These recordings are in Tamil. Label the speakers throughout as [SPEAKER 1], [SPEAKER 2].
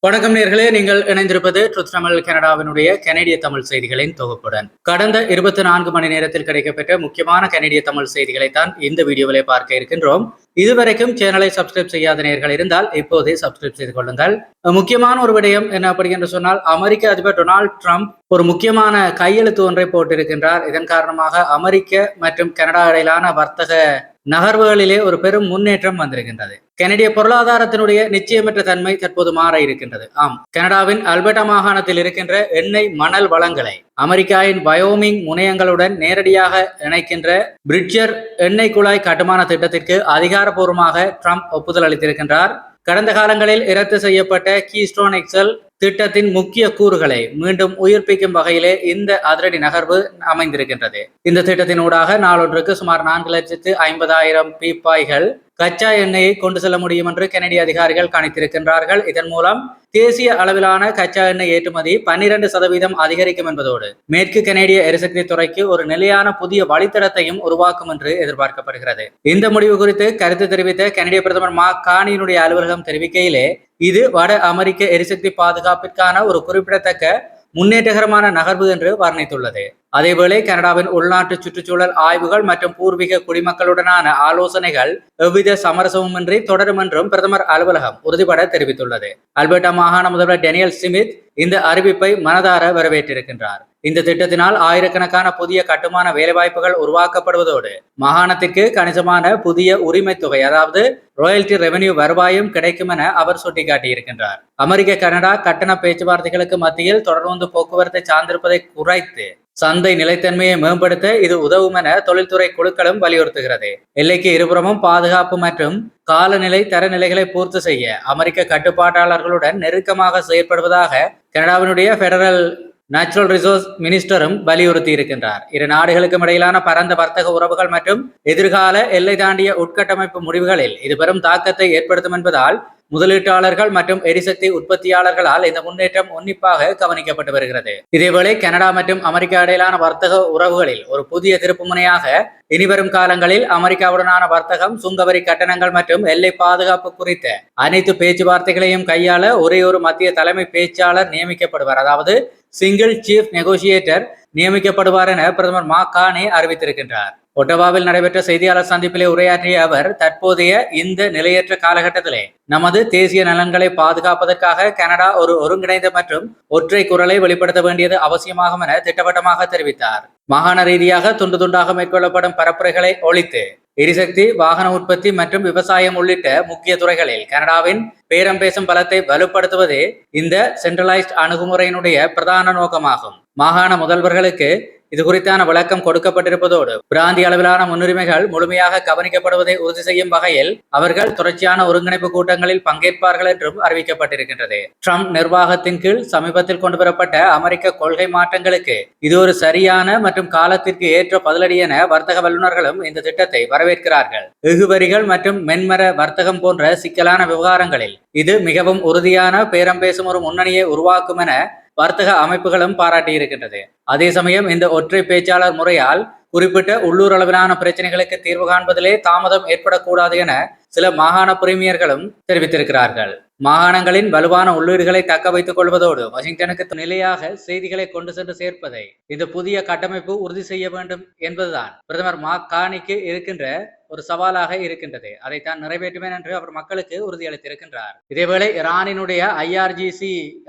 [SPEAKER 1] வணக்கம் நேர்களே, நீங்கள் இணைந்திருப்பது ட்ரூத் தமிழ் கனடாவினுடைய கனேடிய தமிழ் செய்திகளின் தொகுப்புடன். கடந்த 24 மணி நேரத்தில் கிடைக்கப்பெற்ற முக்கியமான கனேடிய தமிழ் செய்திகளை தான் இந்த வீடியோவிலே பார்க்க இருக்கின்றோம். இதுவரைக்கும் சேனலை சப்ஸ்கிரைப் செய்யாத நேர்கள் இருந்தால் இப்போதே சப்ஸ்கிரைப் செய்து கொள்ளுங்கள். முக்கியமான ஒரு விடயம் என்ன அப்படி என்று சொன்னால், அமெரிக்க அதிபர் டொனால்ட் ட்ரம்ப் ஒரு முக்கியமான கையெழுத்து ஒன்றை போட்டிருக்கின்றார். இதன் காரணமாக அமெரிக்க மற்றும் கனடா இடையிலான வர்த்தக நகர்வுகளிலே ஒரு பெரும் முன்னேற்றம் வந்திருக்கின்றது. கனடிய பொருளாதாரத்தினுடைய நிச்சயமற்ற தன்மை தற்போது மாற இருக்கின்றது. ஆம், கனடாவின் அல்பர்டா மாகாணத்தில் இருக்கின்ற எண்ணெய் மணல் வளங்களை அமெரிக்காவின் வயோமிங் முனையங்களுடன் நேரடியாக இணைக்கின்ற பிரிட்ஜர் எண்ணெய் குழாய் கட்டுமான திட்டத்திற்கு அதிகாரப்பூர்வமாக ட்ரம்ப் ஒப்புதல் அளித்திருக்கின்றார். கடந்த காலங்களில் இரத்து செய்யப்பட்ட கீஸ்டோன் எக்ஸல் திட்டத்தின் முக்கிய கூறுகளை மீண்டும் உயிர்ப்பிக்கும் வகையிலே இந்த அதிரடி நகர்வு அமைந்திருக்கின்றது. இந்த திட்டத்தின் ஊடாக நாளொன்றுக்கு சுமார் 4,50,000 பீப்பாய்கள் கச்சா எண்ணெயை கொண்டு செல்ல முடியும் என்று கனடிய அதிகாரிகள் கணித்திருக்கின்றார்கள். இதன் மூலம் தேசிய அளவிலான கச்சா எண்ணெய் ஏற்றுமதி 12% அதிகரிக்கும் என்பதோடு மேற்கு கனேடிய எரிசக்தி துறைக்கு ஒரு நிலையான புதிய வழித்தடத்தையும் உருவாக்கும் என்று எதிர்பார்க்கப்படுகிறது. இந்த முடிவு குறித்து கருத்து தெரிவித்த கனடிய பிரதமர் மார்க் கார்னியினுடைய அலுவலகம் தெரிவிக்கையிலே, இது வட அமெரிக்க எரிசக்தி பாதுகாப்பிற்கான ஒரு குறிப்பிடத்தக்க முன்னேற்றகரமான நகர்வு என்று வர்ணித்துள்ளது. அதேவேளை கனடாவின் உள்நாட்டு சுற்றுச்சூழல் ஆய்வுகள் மற்றும் பூர்வீக குடிமக்களுடனான ஆலோசனைகள் எவ்வித சமரசமுமின்றி தொடரும் என்றும் பிரதமர் அலுவலகம் உறுதிபட தெரிவித்துள்ளது. அல்பர்டா மாகாண முதல்வர் டேனியல் ஸ்மித் இந்த அறிவிப்பை மனதார வரவேற்றிருக்கின்றார். இந்த திட்டத்தினால் ஆயிரக்கணக்கான புதிய கட்டுமான வேலைவாய்ப்புகள் உருவாக்கப்படுவதோடு மாகாணத்திற்கு கணிசமான புதிய உரிமை தொகை, அதாவது ராயல்டி ரெவென்யூ வருவாயும் கிடைக்கும் என அவர் சுட்டிக்காட்டியிருக்கின்றார். அமெரிக்க கனடா கட்டண பேச்சுவார்த்தைகளுக்கு மத்தியில் தொடர்ந்து போக்குவரத்தை சார்ந்திருப்பதை குறைத்து சந்தை நிலைத்தன்மையை மேம்படுத்த இது உதவும் என தொழில்துறை குழுக்களும் வலியுறுத்துகிறது. எல்லைக்கு இருபுறமும் பாதுகாப்பு மற்றும் காலநிலை தரநிலைகளை பூர்த்தி செய்ய அமெரிக்க கட்டுப்பாட்டாளர்களுடன் நெருக்கமாக செயற்படுவதாக கனடாவினுடைய பெடரல் நேச்சுரல் ரிசோர்ஸ் மினிஸ்டரும் வலியுறுத்தி இருக்கின்றார். இரு நாடுகளுக்கும் இடையிலான பரந்த வர்த்தக உறவுகள் மற்றும் எதிர்கால எல்லை தாண்டிய உட்கட்டமைப்பு முடிவுகளில் இது பெரும் தாக்கத்தை ஏற்படுத்தும் என்பதால் முதலீட்டாளர்கள் மற்றும் எரிசக்தி உற்பத்தியாளர்களால் இந்த முன்னேற்றம் உன்னிப்பாக கவனிக்கப்பட்டு வருகிறது. இதேவேளை கனடா மற்றும் அமெரிக்கா இடையிலான வர்த்தக உறவுகளில் ஒரு புதிய திருப்பு முனையாக இனிவரும் காலங்களில் அமெரிக்காவுடனான வர்த்தகம், சுங்கவரி கட்டணங்கள் மற்றும் எல்லை பாதுகாப்பு குறித்த அனைத்து பேச்சுவார்த்தைகளையும் கையாள ஒரே ஒரு மத்திய தலைமை பேச்சாளர் நியமிக்கப்படுவார், அதாவது சிங்கிள் சீஃப் நெகோசியேட்டர் நியமிக்கப்படுவார் என பிரதமர் மார்க் கார்னி அறிவித்திருக்கின்றார். ஒட்டவாவில் நடைபெற்ற செய்தியாளர் சந்திப்பிலே உரையாற்றிய அவர், தற்போதைய இந்த நிலையற்ற காலகட்டத்திலே நமது தேசிய நலன்களை பாதுகாப்பதற்காக கனடா ஒரு ஒருங்கிணைந்த மற்றும் ஒற்றை குரலை வெளிப்படுத்த வேண்டியது அவசியமாகும் என திட்டவட்டமாக தெரிவித்தார். மாகாண ரீதியாக துண்டு துண்டாக மேற்கொள்ளப்படும் பரப்புரைகளை ஒழித்து எரிசக்தி, வாகன உற்பத்தி மற்றும் விவசாயம் உள்ளிட்ட முக்கிய துறைகளில் கனடாவின் பேரம் பேசும் பலத்தை வலுப்படுத்துவதே இந்த சென்ட்ரலைஸ்ட் அணுகுமுறையினுடைய பிரதான நோக்கமாகும். மாகாண முதல்வர்களுக்கு இது குறித்தான விளக்கம் கொடுக்கப்பட்டிருப்பதோடு பிராந்திய அளவிலான முன்னுரிமைகள் முழுமையாக கவனிக்கப்படுவதை உறுதி செய்யும் வகையில் அவர்கள் தொடர்ச்சியான ஒருங்கிணைப்பு கூட்டங்களில் பங்கேற்பார்கள் என்றும் அறிவிக்கப்பட்டிருக்கின்றது. ட்ரம்ப் நிர்வாகத்தின் கீழ் சமீபத்தில் கொண்டுவரப்பட்ட அமெரிக்க கொள்கை மாற்றங்களுக்கு இது ஒரு சரியான மற்றும் காலத்திற்கு ஏற்ற பதிலடி என வர்த்தக வல்லுநர்களும் இந்த திட்டத்தை வரவேற்கிறார்கள். வெகுவரிகள் மற்றும் மென்மர வர்த்தகம் போன்ற சிக்கலான விவகாரங்களில் இது மிகவும் உறுதியான பேரம் பேசும் ஒரு முன்னணியை உருவாக்கும் என வர்த்தக அமைப்புகளும் பாராட்டியிருக்கின்றது. அதே சமயம் இந்த ஒற்றை பேச்சாளர் முறையால் குறிப்பிட்ட உள்ளூர் அளவிலான பிரச்சனைகளுக்கு தீர்வு காண்பதிலே தாமதம் ஏற்படக்கூடாது என சில மாகாண பிரிமியர்களும் தெரிவித்திருக்கிறார்கள். மாகாணங்களின் வலுவான உள்ளீடுகளை தக்க வைத்துக் கொள்வதோடு வாஷிங்டனுக்கு நிலையாக செய்திகளை கொண்டு சென்று சேர்ப்பதை இந்த புதிய கட்டமைப்பு உறுதி செய்ய வேண்டும் என்பதுதான் பிரதமர் மார்க் கார்னிக்கு இருக்கின்ற ஒரு சவாலாக இருக்கின்றது. அதைத்தான் நிறைவேற்றுவேன் என்று அவர் மக்களுக்கு உறுதியளித்திருக்கின்றார். இதேவேளை ஈரானினுடைய IRGC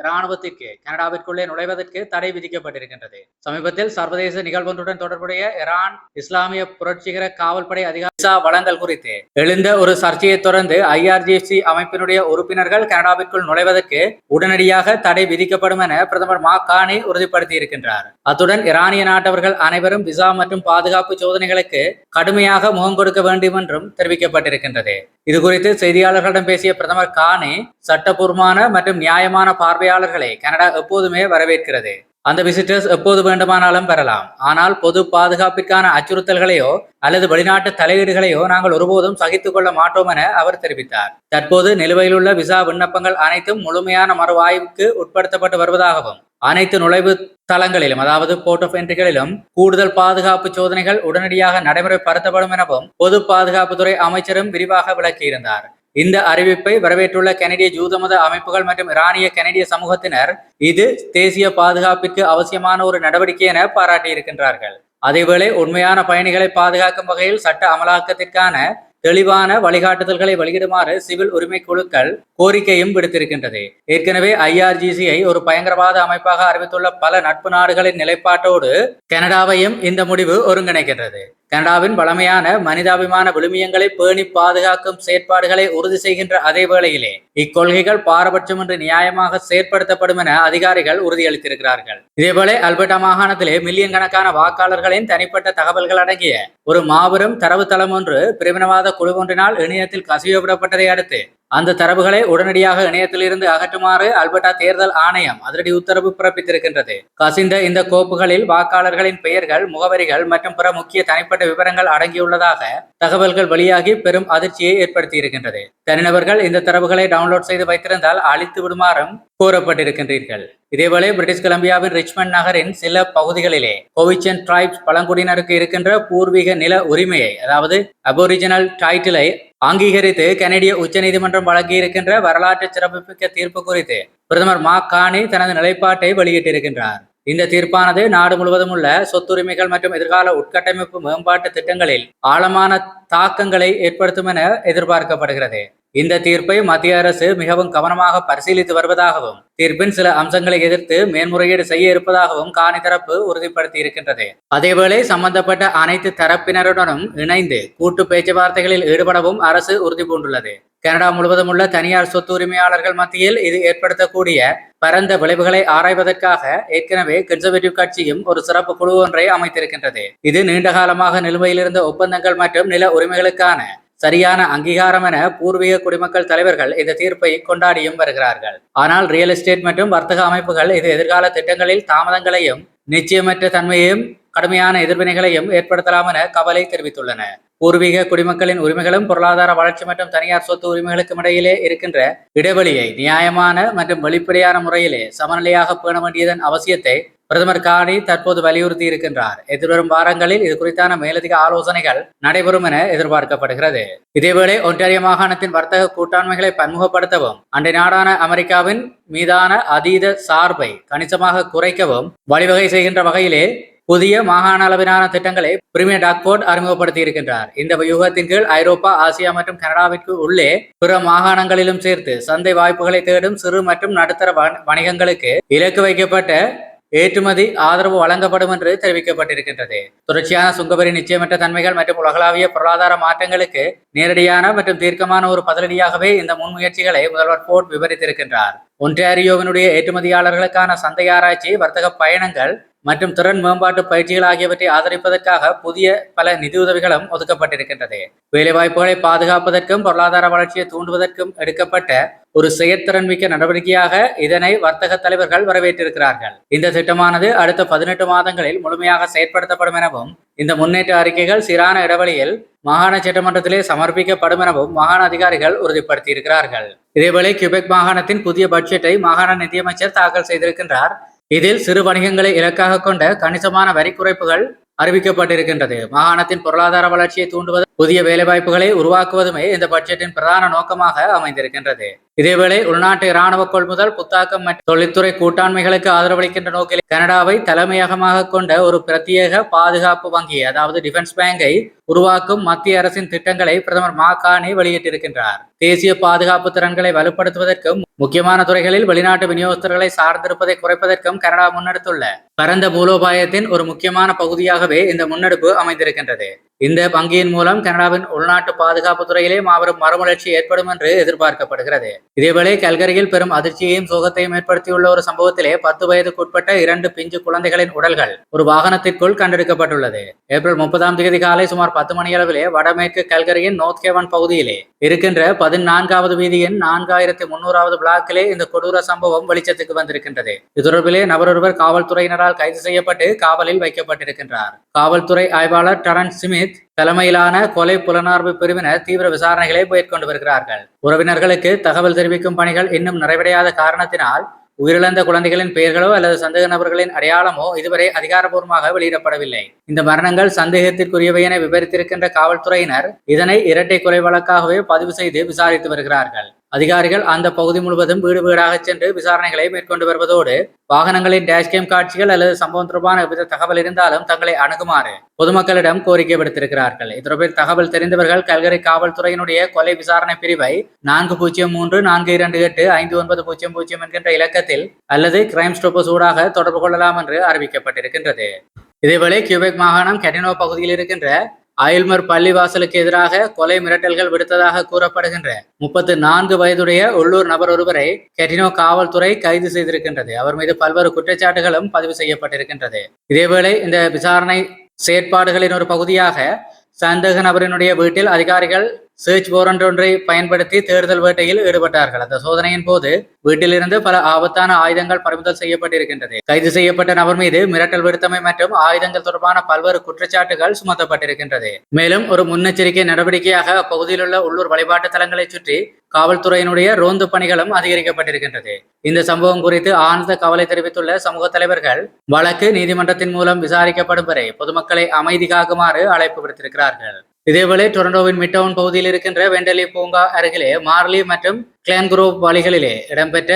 [SPEAKER 1] இராணுவத்திற்கு கனடாவிற்குள்ளே நுழைவதற்கு தடை விதிக்கப்பட்டிருக்கின்றது. சமீபத்தில் சர்வதேச நிகழ்வொன்றுடன் தொடர்புடைய ஈரான் இஸ்லாமிய புரட்சிகர காவல்படை அதிகாரி வழங்கல் குறித்து எழுந்த ஒரு சர்ச்சையை தொடர்ந்து IRGC அமைப்பினுடைய உறுப்பினர்கள் கனடாவிற்குள் நுழைவதற்கு உடனடியாக தடை விதிக்கப்படும் என பிரதமர் மார்க் கார்னி உறுதிப்படுத்தி இருக்கின்றார். அத்துடன் ஈரானிய நாட்டவர்கள் அனைவரும் விசா மற்றும் பாதுகாப்பு சோதனைகளுக்கு கடுமையாக முகம் கொடுக்க வேண்டும் என்றும் தெரிவிக்கப்பட்டிருக்கின்றது. இது குறித்து செய்தியாளர்களிடம் பேசிய பிரதமர் கார்னி, சட்டபூர்வமான மற்றும் நியாயமான பார்வையாளர்களை கனடா எப்போதுமே வரவேற்கிறது. அந்த விசிட்டர்ஸ் எப்போது வேண்டுமானாலும் பெறலாம். ஆனால் பொது பாதுகாப்பிற்கான அச்சுறுத்தல்களையோ அல்லது வெளிநாட்டு தலையீடுகளையோ நாங்கள் ஒருபோதும் சகித்துக் கொள்ள மாட்டோம் என அவர் தெரிவித்தார். தற்போது நிலுவையில் உள்ள விசா விண்ணப்பங்கள் அனைத்தும் முழுமையான மறுஆய்வுக்கு உட்படுத்தப்பட்டு வருவதாகவும் அனைத்து நுழைவு தளங்களிலும், அதாவது போர்ட் ஆஃப் என்ட்ரிகளிலும் கூடுதல் பாதுகாப்பு சோதனைகள் உடனடியாக நடைமுறைப்படுத்தப்படும் எனவும் பொது பாதுகாப்புத்துறை அமைச்சரும் விரிவாக விளக்கியிருந்தார். இந்த அறிவிப்பை வரவேற்றுள்ள கனடிய ஜூத மத அமைப்புகள் மற்றும் ஈரானிய கனடிய சமூகத்தினர் இது தேசிய பாதுகாப்பிற்கு அவசியமான ஒரு நடவடிக்கை என பாராட்டியிருக்கின்றார்கள். அதேவேளை உண்மையான பயணிகளை பாதுகாக்கும் வகையில் சட்ட அமலாக்கத்திற்கான தெளிவான வழிகாட்டுதல்களை வெளியிடுமாறு சிவில் உரிமை குழுக்கள் கோரிக்கையும் விடுத்திருக்கின்றது. ஏற்கனவே IRGCயை ஒரு பயங்கரவாத அமைப்பாக அறிவித்துள்ள பல நட்பு நாடுகளின் நிலைப்பாட்டோடு கனடாவையும் இந்த முடிவு ஒருங்கிணைக்கின்றது. கனடாவின் பழமையான மனிதாபிமான விழுமியங்களை பேணி பாதுகாக்கும் செயற்பாடுகளை உறுதி செய்கின்ற அதே வேளையிலே இக்கொள்கைகள் பாரபட்சமின்றி நியாயமாக செயற்படுத்தப்படும் என அதிகாரிகள் உறுதியளித்திருக்கிறார்கள். இதேபோல அல்பர்டா மாகாணத்திலே மில்லியன் கணக்கான வாக்காளர்களின் தனிப்பட்ட தகவல்கள் அடங்கிய ஒரு மாபெரும் தரவுத்தளம் ஒன்று பிரிவினவாத குழு ஒன்றினால் இணையத்தில் கசியவிடப்பட்டதை அடுத்து அந்த தரவுகளை உடனடியாக இணையத்திலிருந்து அகற்றுமாறு அல்பர்டா தேர்தல் ஆணையம் அதிரடி உத்தரவு பிறப்பித்திருக்கின்றது. கசிந்த இந்த கோப்புகளில் வாக்காளர்களின் பெயர்கள், முகவரிகள் மற்றும் பிற முக்கிய தனிப்பட்ட விவரங்கள் அடங்கியுள்ளதாக தகவல்கள் வெளியாகி பெரும் அதிர்ச்சியை ஏற்படுத்தி இருக்கின்றது. தனிநபர்கள் இந்த தரவுகளை டவுன்லோட் செய்து வைத்திருந்தால் அழித்து விடுமாறும் கூறப்பட்டிருக்கின்றீர்கள். இதேவேளை பிரிட்டிஷ் கொலம்பியாவின் ரிச்மண்ட் நகரின் சில பகுதிகளிலே கோவிச்சன் டிரைப்ஸ் பழங்குடியினருக்கு இருக்கின்ற பூர்வீக நில உரிமையை, அதாவது அபோரிஜினல் டைட்டிலை அங்கீகரித்து கனடிய உச்சநீதிமன்றம் வழங்கியிருக்கின்ற வரலாற்று சிறப்புமிக்க தீர்ப்பு குறித்து பிரதமர் மார்க் கார்னி தனது நிலைப்பாட்டை வெளியிட்டிருக்கின்றார். இந்த தீர்ப்பானது நாடு முழுவதும் உள்ள சொத்துரிமைகள் மற்றும் எதிர்கால உட்கட்டமைப்பு மேம்பாட்டு திட்டங்களில் ஆழமான தாக்கங்களை ஏற்படுத்தும் என எதிர்பார்க்கப்படுகிறது. இந்த தீர்ப்பை மத்திய அரசு மிகவும் கவனமாக பரிசீலித்து வருவதாகவும் தீர்ப்பின் சில அம்சங்களை எதிர்த்து மேன்முறையீடு செய்ய இருப்பதாகவும் காணி தரப்பு உறுதிப்படுத்தி இருக்கின்றது. அதேவேளை சம்பந்தப்பட்ட அனைத்து தரப்பினருடனும் இணைந்து கூட்டு பேச்சுவார்த்தைகளில் ஈடுபடவும் அரசு உறுதி பூண்டுள்ளது. கனடா முழுவதும் உள்ள தனியார் சொத்து உரிமையாளர்கள் மத்தியில் இது ஏற்படுத்தக்கூடிய பரந்த விளைவுகளை ஆராய்வதற்காக ஏற்கனவே கன்சர்வேட்டிவ் கட்சியும் ஒரு சிறப்பு குழு ஒன்றை அமைத்திருக்கின்றது. இது நீண்டகாலமாக நிலுவையில் இருந்த ஒப்பந்தங்கள் மற்றும் நில உரிமைகளுக்கான சரியான அங்கீகாரம் என பூர்வீக குடிமக்கள் தலைவர்கள் இந்த தீர்ப்பை கொண்டாடியும் வருகிறார்கள். ஆனால் ரியல் எஸ்டேட் மற்றும் வர்த்தக அமைப்புகள் இது எதிர்கால திட்டங்களில் தாமதங்களையும் நிச்சயமற்ற தன்மையையும் கடுமையான எதிர்வினைகளையும் ஏற்படுத்தலாம் என கவலை தெரிவித்துள்ளன. பூர்வீக குடிமக்களின் உரிமைகளும் பொருளாதார வளர்ச்சி மற்றும் தனியார் சொத்து உரிமைகளுக்கும் இடையிலே இருக்கின்ற இடைவெளியை நியாயமான மற்றும் வெளிப்படையான முறையிலே சமநிலையாக பேண வேண்டியதன் அவசியத்தை பிரதமர் கார்னி தற்போது வலியுறுத்தி இருக்கின்றார். எதிர்வரும் வாரங்களில் இது குறித்தான மேலதிக ஆலோசனைகள் நடைபெறும் என எதிர்பார்க்கப்படுகிறது. இதேவேளை ஒன்டாரியோ மாகாணத்தின் வர்த்தக கூட்டாண்மைகளை பன்முகப்படுத்தவும் அண்டை நாடான அமெரிக்காவின் மீதான அதீத சார்பை கணிசமாக குறைக்கவும் வழிவகை செய்கின்ற வகையிலே புதிய மாகாண அளவிலான திட்டங்களை பிரிமியர் டாக்போர்ட் அறிமுகப்படுத்தி இருக்கின்றார். இந்த வியூகத்தின் கீழ் ஐரோப்பா, ஆசியா மற்றும் கனடாவிற்கு உள்ளே பிற மாகாணங்களிலும் சேர்த்து சந்தை வாய்ப்புகளை தேடும் சிறு மற்றும் நடுத்தர வணிகங்களுக்கு இலக்கு வைக்கப்பட்ட ஏற்றுமதி ஆதரவு வழங்கப்படும் என்று தெரிவிக்கப்பட்டிருக்கின்றது. தொடர்ச்சியான சுங்கவரி நிச்சயமற்ற தன்மைகள் மற்றும் உலகளாவிய பொருளாதார மாற்றங்களுக்கு நேரடியான மற்றும் தீர்க்கமான ஒரு பதிலடியாகவே இந்த முன்முயற்சிகளை முதல்வர் போர்ட் விவரித்திருக்கின்றார். ஒன்டாரியோவினுடைய ஏற்றுமதியாளர்களுக்கான சந்தை ஆராய்ச்சி, வர்த்தக பயணங்கள் மற்றும் திறன் மேம்பாட்டு பயிற்சிகள் ஆகியவற்றை ஆதரிப்பதற்காக புதிய பல நிதியுதவிகளும் ஒதுக்கப்பட்டிருக்கின்றது. வேலைவாய்ப்புகளை பாதுகாப்பதற்கும் பொருளாதார வளர்ச்சியை தூண்டுவதற்கும் எடுக்கப்பட்ட ஒரு செயற்திறன் மிக்க நடவடிக்கையாக இதனை வர்த்தக தலைவர்கள் வரவேற்றிருக்கிறார்கள். இந்த திட்டமானது அடுத்த 18 மாதங்களில் முழுமையாக செயற்படுத்தப்படும் எனவும் இந்த முன்னேற்ற அறிக்கைகள் சீரான இடைவெளியில் மாகாண சட்டமன்றத்திலே சமர்ப்பிக்கப்படும் எனவும் மாகாண அதிகாரிகள் உறுதிப்படுத்தி இருக்கிறார்கள். இதேவேளை கியூபெக் மாகாணத்தின் புதிய பட்ஜெட்டை மாகாண நிதியமைச்சர் தாக்கல் செய்திருக்கின்றார். இதில் சிறு வணிகங்களை இலக்காக கொண்ட கணிசமான வரி குறைப்புகள் அறிவிக்கப்பட்டிருக்கின்றது. மாகாணத்தின் பொருளாதார வளர்ச்சியை தூண்டுவது, புதிய வேலைவாய்ப்புகளை உருவாக்குவதுமே இந்த பட்ஜெட்டின் பிரதான நோக்கமாக அமைந்திருக்கின்றது. இதேவேளை உள்நாட்டு இராணுவ கொள்முதல், புத்தாக்கம் மற்றும் தொழில்துறை கூட்டாண்மைகளுக்கு ஆதரவளிக்கின்ற நோக்கில் கனடாவை தலைமையகமாக கொண்ட ஒரு பிரத்யேக பாதுகாப்பு வங்கி, அதாவது டிஃபென்ஸ் பேங்கை உருவாக்கும் மத்திய அரசின் திட்டங்களை பிரதமர் மார்க் கார்னி வெளியிட்டிருக்கின்றார். தேசிய பாதுகாப்பு திறன்களை வலுப்படுத்துவதற்கும் முக்கியமான துறைகளில் வெளிநாட்டு விநியோகஸ்தர்களை சார்ந்திருப்பதை குறைப்பதற்கும் கனடா முன்னெடுத்துள்ள பரந்த மூலோபாயத்தின் ஒரு முக்கியமான பகுதியாகவே இந்த முன்னெடுப்பு அமைந்திருக்கின்றது. இந்த வங்கியின் மூலம் கனடாவின் உள்நாட்டு பாதுகாப்பு துறையிலே மாபெரும் மறுமலர்ச்சி ஏற்படும் என்று எதிர்பார்க்கப்படுகிறது. இதேவேளை கல்கரியில் பெரும் அதிர்ச்சியையும் சோகத்தையும் ஏற்படுத்தியுள்ள ஒரு சம்பவத்திலே 10 வயதுக்குட்பட்ட 2 பிஞ்சு குழந்தைகளின் உடல்கள் ஒரு வாகனத்திற்குள் கண்டெடுக்கப்பட்டுள்ளது. ஏப்ரல் 30ஆம் தேதி காலை சுமார் 10 மணியளவிலே வடமேற்கு கல்கரியின் நோர்த் ஹேவன் பகுதியிலே இருக்கின்ற 14வது வீதியின் 4300வது பிளாக்கிலே இந்த கொடூர சம்பவம் வெளிச்சத்துக்கு வந்திருக்கின்றது. இது தொடர்பிலே நபரொருவர் காவல்துறையினரால் கைது செய்யப்பட்டு காவலில் வைக்கப்பட்டிருக்கின்றார். காவல்துறை ஆய்வாளர் டரன்ஸ் ஸ்மித் தலைமையிலான கொலை புலனாய்வு பிரிவினர் தீவிர விசாரணைகளை மேற்கொண்டு வருகிறார்கள். உறவினர்களுக்கு தகவல் தெரிவிக்கும் பணிகள் இன்னும் நிறைவடையாத காரணத்தினால் உயிரிழந்த குழந்தைகளின் பெயர்களோ அல்லது சந்தேக நபர்களின் அடையாளமோ இதுவரை அதிகாரப்பூர்வமாக வெளியிடப்படவில்லை. இந்த மரணங்கள் சந்தேகத்திற்குரியவை என விவரித்திருக்கின்ற காவல்துறையினர் இதனை இரட்டை கொலை வழக்காகவே பதிவு செய்து விசாரித்து வருகிறார்கள். அதிகாரிகள் அந்த பகுதி முழுவதும் வீடு வீடாக சென்று விசாரணைகளை மேற்கொண்டு வருவதோடு வாகனங்களின் டேஷ்கேம் காட்சிகள் அல்லது சம்பவம் தொடர்பான எவ்வித தகவல் இருந்தாலும் தங்களை அணுகுமாறு பொதுமக்களிடம் கோரிக்கை விடுத்திருக்கிறார்கள். இத்தொடர்பில் தகவல் தெரிந்தவர்கள் கல்கரை காவல்துறையினுடைய கொலை விசாரணை பிரிவை 4034285900 என்கின்ற இலக்கத்தில் அல்லது கிரைம் ஸ்டாப்பர்ஸ் ஊடாக தொடர்பு கொள்ளலாம் என்று அறிவிக்கப்பட்டிருக்கின்றது. இதேவேளை கியூபெக் மாகாணம் கெட்டினோ பகுதியில் இருக்கின்ற அயல்மர் பள்ளிவாசலுக்கு எதிராக கொலை மிரட்டல்கள் விடுத்ததாக கூறப்படுகின்ற 34 வயதுடைய உள்ளூர் நபர் ஒருவரை கெட்டினோ காவல்துறை கைது செய்திருக்கின்றது. அவர் மீது பல்வேறு குற்றச்சாட்டுகளும் பதிவு செய்யப்பட்டிருக்கின்றது. இதேவேளை இந்த விசாரணை செயற்பாடுகளின் ஒரு பகுதியாக சந்தேக நபரினுடைய வீட்டில் அதிகாரிகள் சர்ச் வாரண்ட் ஒன்றை பயன்படுத்தி தேடுதல் வேட்டையில் ஈடுபட்டார்கள். அந்த சோதனையின் போது வீட்டிலிருந்து பல ஆபத்தான ஆயுதங்கள் பறிமுதல் செய்யப்பட்டிருக்கின்றது. கைது செய்யப்பட்ட நபர் மீது மிரட்டல் விடுத்தமை மற்றும் ஆயுதங்கள் தொடர்பான பல்வேறு குற்றச்சாட்டுகள் சுமத்தப்பட்டிருக்கின்றது. மேலும் ஒரு முன்னெச்சரிக்கை நடவடிக்கையாக அப்பகுதியில் உள்ள உள்ளூர் வழிபாட்டு தலங்களை சுற்றி காவல்துறையினுடைய ரோந்து பணிகளும் அதிகரிக்கப்பட்டிருக்கின்றது. இந்த சம்பவம் குறித்து ஆழ்ந்த கவலை தெரிவித்துள்ள சமூக தலைவர்கள் வழக்கு நீதிமன்றத்தின் மூலம் விசாரிக்கப்படும் வரை பொதுமக்களை அமைதி காக்குமாறு அழைப்பு விடுத்திருக்கிறார்கள். இதேவேளை டொரண்டோவின் மிட்டவுன் பகுதியில் இருக்கின்ற வெண்டலி பூங்கா அருகிலே மார்லி மற்றும் கிளான்குரோவ் வழிகளிலே இடம்பெற்ற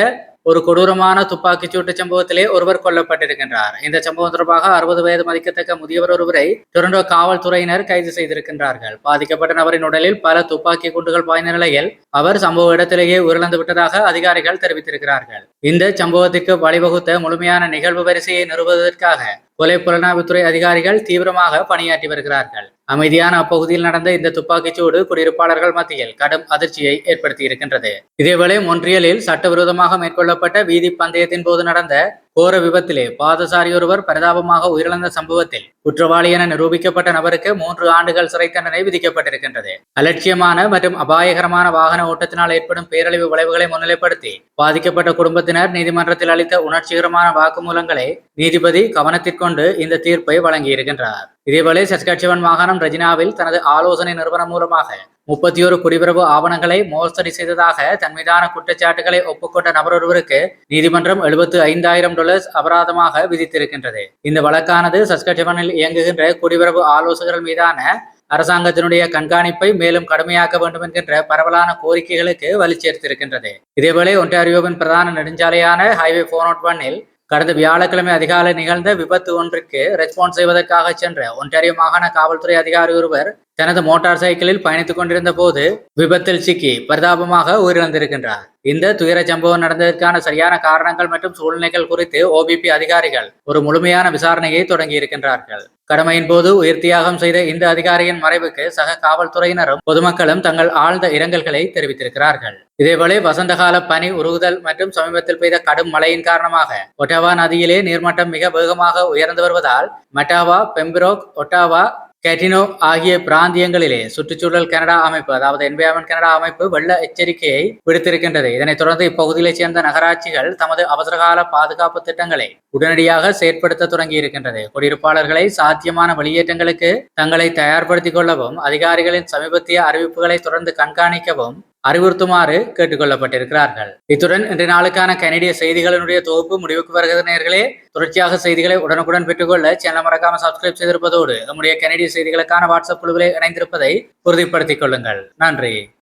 [SPEAKER 1] ஒரு கொடூரமான துப்பாக்கிச் சூட்டு சம்பவத்திலே ஒருவர் கொல்லப்பட்டிருக்கின்றார். இந்த சம்பவம் தொடர்பாக 60 வயது மதிக்கத்தக்க முதியவர் ஒருவரை டொரண்டோ காவல்துறையினர் கைது செய்திருக்கின்றார்கள். பாதிக்கப்பட்ட நபரின் உடலில் பல துப்பாக்கி குண்டுகள் பாய்ந்த நிலையில் அவர் சம்பவ இடத்திலேயே உயிரிழந்து விட்டதாக அதிகாரிகள் தெரிவித்திருக்கிறார்கள். இந்த சம்பவத்திற்கு வழிவகுத்த முழுமையான நிகழ்வு வரிசையை நிறுவுவதற்காக கொலை புலனாய்வுத்துறை அதிகாரிகள் தீவிரமாக பணியாற்றி வருகிறார்கள். அமைதியான அப்பகுதியில் நடந்த இந்த துப்பாக்கிச்சூடு குடியிருப்பாளர்கள் மத்தியில் கடும் அதிர்ச்சியை ஏற்படுத்தி இருக்கின்றது. இதேவேளை மொன்றியலில் சட்டவிரோதமாக மேற்கொள்ளப்பட்ட வீதி பந்தயத்தின் போது நடந்த கோர விபத்திலே பாதசாரி ஒருவர் பரிதாபமாக உயிரிழந்த சம்பவத்தில் குற்றவாளி என நிரூபிக்கப்பட்ட நபருக்கு 3 ஆண்டுகள் சிறை தண்டனை விதிக்கப்பட்டிருக்கின்றது. அலட்சியமான மற்றும் அபாயகரமான வாகன ஓட்டத்தினால் ஏற்படும் பேரழிவு விளைவுகளை முன்னிலைப்படுத்தி பாதிக்கப்பட்ட குடும்பத்தினர் நீதிமன்றத்தில் அளித்த உணர்ச்சிகரமான வாக்குமூலங்களை நீதிபதி கவனத்திற்கொண்டு இந்த தீர்ப்பை வழங்கியிருக்கின்றார். இதேவேளை சஸ்கட்சவன் மாகாணம் ரெஜினாவில் தனது ஆலோசனை நிறுவனம் மூலமாக 31 குடிபெறவு ஆவணங்களை மோசடி செய்ததாக தன் மீதான குற்றச்சாட்டுகளை ஒப்புக்கொண்ட நபர் ஒருவருக்கு நீதிமன்றம் $75,000 அபராதமாக விதித்திருக்கின்றது. இந்த வழக்கானது சஸ்கட்சவனில் இயங்குகின்ற குடிபெறவு ஆலோசகர்கள் மீதான அரசாங்கத்தினுடைய கண்காணிப்பை மேலும் கடுமையாக்க வேண்டும் என்கின்ற பரவலான கோரிக்கைகளுக்கு வலி சேர்த்திருக்கின்றது. இதேவேளை ஒன்டாரியோவின் பிரதான நெடுஞ்சாலையான ஹைவே 401 கடந்த வியாழக்கிழமை அதிகாலை நிகழ்ந்த விபத்து ஒன்றிற்கு ரெஸ்பான்ஸ் செய்வதற்காக சென்ற ஒன்டாரியோ மாகாண காவல்துறை அதிகாரி ஒருவர் தனது மோட்டார் சைக்கிளில் பயணித்துக் கொண்டிருந்த போது விபத்தில் சிக்கி பரிதாபமாக உயிரிழந்திருக்கின்றார். இந்த துயர சம்பவம் நடந்ததற்கான சரியான காரணங்கள் மற்றும் சூழ்நிலைகள் குறித்து OBP அதிகாரிகள் ஒரு முழுமையான விசாரணையை தொடங்கி இருக்கின்றார்கள். கடமையின் போது உயிர் தியாகம் செய்த இந்த அதிகாரியின் மறைவுக்கு சக காவல்துறையினரும் பொதுமக்களும் தங்கள் ஆழ்ந்த இரங்கல்களை தெரிவித்திருக்கிறார்கள். இதேவேளை வசந்தகால பனி உருகுதல் மற்றும் சமீபத்தில் பெய்த கடும் மழையின் காரணமாக ஒட்டாவா நதியிலே நீர்மட்டம் மிக வேகமாக உயர்ந்து வருவதால் மெட்டாவா, பெம்பிரோக், ஒட்டாவா, கெட்டினோ ஆகிய பிராந்தியங்களிலே சுற்றுச்சூழல் கனடா அமைப்பு அதாவது என்விரான்மென்ட் கனடா அமைப்பு வெள்ள எச்சரிக்கையை விடுத்திருக்கின்றது. இதனைத் தொடர்ந்து இப்பகுதிகளைச் சேர்ந்த நகராட்சிகள் தமது அவசரகால பாதுகாப்பு திட்டங்களை உடனடியாக செயற்படுத்த தொடங்கி இருக்கின்றது. குடியிருப்பாளர்களை சாத்தியமான வெளியேற்றங்களுக்கு தங்களை தயார்படுத்திக் கொள்ளவும் அதிகாரிகளின் சமீபத்திய அறிவிப்புகளை தொடர்ந்து கண்காணிக்கவும் அறிவுறுத்துமாறு கேட்டுக்கொள்ளப்பட்டிருக்கிறார்கள். இத்துடன் இன்றைய நாளுக்கான கனடிய செய்திகளினுடைய தொகுப்பு முடிவுக்கு வருகிற நேயர்களே, தொடர்ச்சியாக செய்திகளை உடனுக்குடன் பெற்றுக்கொள்ள சேனலை மறக்காம சப்ஸ்கிரைப் செய்திருப்பதோடு நம்முடைய கனடிய செய்திகளுக்கான வாட்ஸ்அப் குழுவிலே இணைந்திருப்பதை உறுதிப்படுத்திக் கொள்ளுங்கள். நன்றி.